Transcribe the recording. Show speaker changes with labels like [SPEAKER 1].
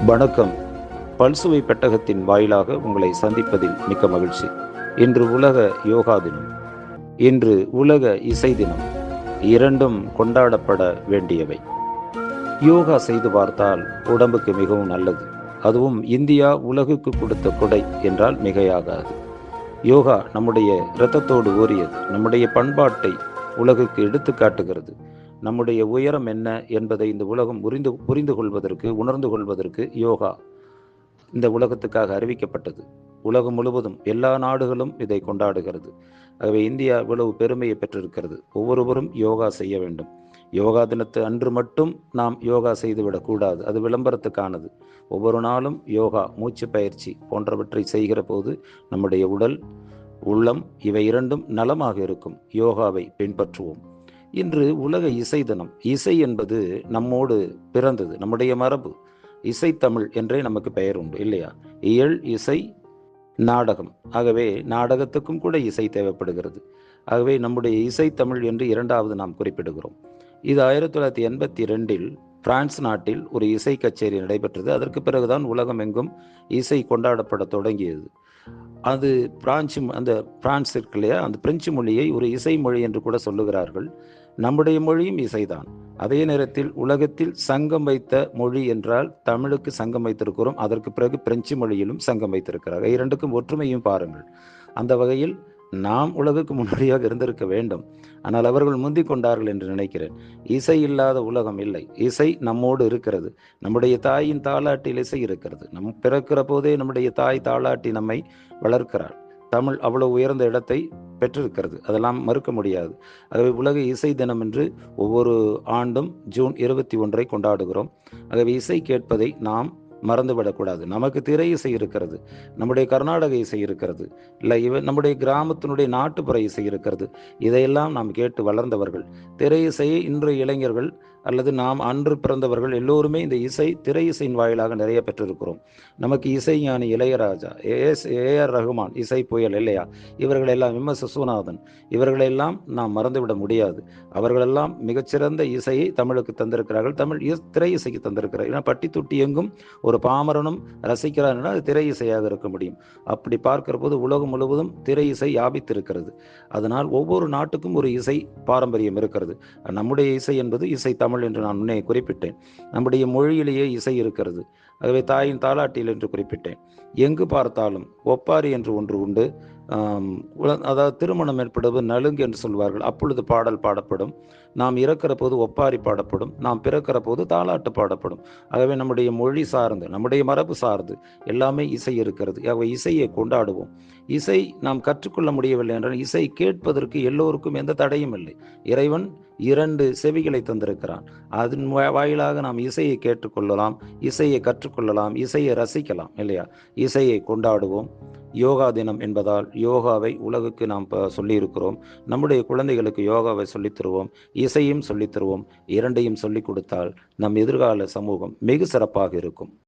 [SPEAKER 1] வணக்கம். பல்சுவை பெட்டகத்தின் வாயிலாக உங்களை சந்திப்பதில் மிக்க மகிழ்ச்சி. இன்று உலக யோகா தினம். இன்று உலக இசை தினம். இரண்டும் கொண்டாடப்பட வேண்டியவை. யோகா செய்து பார்த்தால் உடம்புக்கு மிகவும் நல்லது. அதுவும் இந்தியா உலகுக்கு கொடுத்த கொடை என்றால் மிகையாகாது. யோகா நம்முடைய இரத்தத்தோடு ஊறியது. நம்முடைய பண்பாட்டை உலகுக்கு எடுத்து காட்டுகிறது. நம்முடைய உயரம் என்ன என்பதை இந்த உலகம் புரிந்து கொள்வதற்கு, உணர்ந்து கொள்வதற்கு யோகா இந்த உலகத்துக்காக அறிவிக்கப்பட்டது. உலகம் முழுவதும் எல்லா நாடுகளும் இதை கொண்டாடுகிறது. ஆகவே இந்தியா இவ்வளவு பெருமையை பெற்றிருக்கிறது. ஒவ்வொருவரும் யோகா செய்ய வேண்டும். யோகா தினத்து அன்று மட்டும் நாம் யோகா செய்துவிடக்கூடாது. அது விளம்பரத்துக்கானது. ஒவ்வொரு நாளும் யோகா, மூச்சு பயிற்சி போன்றவற்றை செய்கிற போது நம்முடைய உடல், உள்ளம் இவை இரண்டும் நலமாக இருக்கும். யோகாவை பின்பற்றுவோம். இன்று உலக இசை தினம். இசை என்பது நம்மோடு பிறந்தது, நம்முடைய மரபு. இசை தமிழ் என்றே நமக்கு பெயர் உண்டு இல்லையா? இயல், இசை, நாடகம். ஆகவே நாடகத்துக்கும் கூட இசை தேவைப்படுகிறது. ஆகவே நம்முடைய இசை தமிழ் என்று இரண்டாவது நாம் குறிப்பிடுகிறோம். இது 1982 பிரான்ஸ் நாட்டில் ஒரு இசை கச்சேரி நடைபெற்றது. அதற்கு பிறகுதான் உலகம் எங்கும் இசை கொண்டாடப்பட தொடங்கியது. அது பிரான்ஸ் இருக்கு இல்லையா, அந்த பிரெஞ்சு மொழியை ஒரு இசை மொழி என்று கூட சொல்லுகிறார்கள். நம்முடைய மொழியும் இசைதான். அதே நேரத்தில் உலகத்தில் சங்கம் வைத்த மொழி என்றால் தமிழுக்கு சங்கம் வைத்திருக்கிறோம். அதற்கு பிறகு பிரெஞ்சு மொழியிலும் சங்கம் வைத்திருக்கிறார்கள். இரண்டுக்கும் ஒற்றுமையும் பாருங்கள். அந்த வகையில் நாம் உலகுக்கு முன்னோடியாக இருந்திருக்க வேண்டும். ஆனால் அவர்கள் முந்திக் கொண்டார்கள் என்று நினைக்கிறேன். இசை இல்லாத உலகம் இல்லை. இசை நம்மோடு இருக்கிறது. நம்முடைய தாயின் தாலாட்டில் இசை இருக்கிறது. நம் பிறக்கிற போதே நம்முடைய தாய் தாலாட்டி நம்மை வளர்க்கிறாள். தமிழ் அவ்வளவு உயர்ந்த இடத்தை பெற்றிருக்கிறது. அதெல்லாம் மறுக்க முடியாது. ஆகவே உலக இசை தினம் என்று ஒவ்வொரு ஆண்டும் ஜூன் 21 கொண்டாடுகிறோம். ஆகவே இசை கேட்பதை நாம் மறந்துவிடக்கூடாது. நமக்கு திரை இசை இருக்கிறது, நம்முடைய கர்நாடக இசை இருக்கிறது, இல்லை நம்முடைய கிராமத்தினுடைய நாட்டுப்புற இசை இருக்கிறது. இதையெல்லாம் நாம் கேட்டு வளர்ந்தவர்கள். திரை இசையை இன்றைய இளைஞர்கள் அல்லது நாம் அன்று பிறந்தவர்கள் எல்லோருமே இந்த திரை இசையின் வாயிலாக நிறைய பெற்றிருக்கிறோம். நமக்கு இசை ஞானி இளையராஜா, ஏஆர் ரகுமான், இசை புயல் இல்லையா, இவர்களெல்லாம், எம்.எஸ். விஸ்வநாதன், இவர்களெல்லாம் நாம் மறந்துவிட முடியாது. அவர்களெல்லாம் மிகச்சிறந்த இசையை தமிழுக்கு தந்திருக்கிறார்கள். தமிழ் திரை இசைக்கு தந்திருக்கிறார்கள். ஏன்னா பட்டி தொட்டி எங்கும் ஒரு பாமரனும் ரசிக்கிறார்கள், அது திரை இசையாக இருக்க முடியும். அப்படி பார்க்கிற போது உலகம் முழுவதும் திரை இசை வியாபித்திருக்கிறது. அதனால் ஒவ்வொரு நாட்டுக்கும் ஒரு இசை பாரம்பரியம் இருக்கிறது. நம்முடைய இசை என்பது இசை தமிழ் என்று நான் முன்னே குறிப்பிட்டேன். நம்முடைய மொழியிலேயே இசை இருக்கிறது. ஆகவே தாயின் தாலாட்டில் என்று குறிப்பிட்டேன். எங்கு பார்த்தாலும் ஒப்பாரி என்று ஒன்று உண்டு. அதாவது திருமணம் ஏற்படுவது நலுங்கு என்று சொல்வார்கள். அப்பொழுது பாடல் பாடப்படும். நாம் இறக்கிற போது ஒப்பாரி பாடப்படும். நாம் பிறக்கிற போது தாலாட்டு பாடப்படும். ஆகவே நம்முடைய மொழி சார்ந்து, நம்முடைய மரபு சார்ந்து எல்லாமே இசை இருக்கிறது. ஆகவே இசையை கொண்டாடுவோம். இசை நாம் கற்றுக்கொள்ள முடியவில்லை என்றால் இசை கேட்பதற்கு எல்லோருக்கும் எந்த தடையும் இல்லை. இறைவன் 2 செவிகளை தந்திருக்கிறான். அதன் வாயிலாக நாம் இசையை கேட்டுக்கொள்ளலாம், இசையை கற்றுக்கொள்ளலாம், இசையை ரசிக்கலாம் இல்லையா? இசையை கொண்டாடுவோம். யோகா தினம் என்பதால் யோகாவை உலகுக்கு நாம் சொல்லியிருக்கிறோம். நம்முடைய குழந்தைகளுக்கு யோகாவை சொல்லித் தருவோம், இசையும் சொல்லித் தருவோம். இரண்டையும் சொல்லிக் கொடுத்தால் நம் எதிர்கால சமூகம் மிக சிறப்பாக இருக்கும்.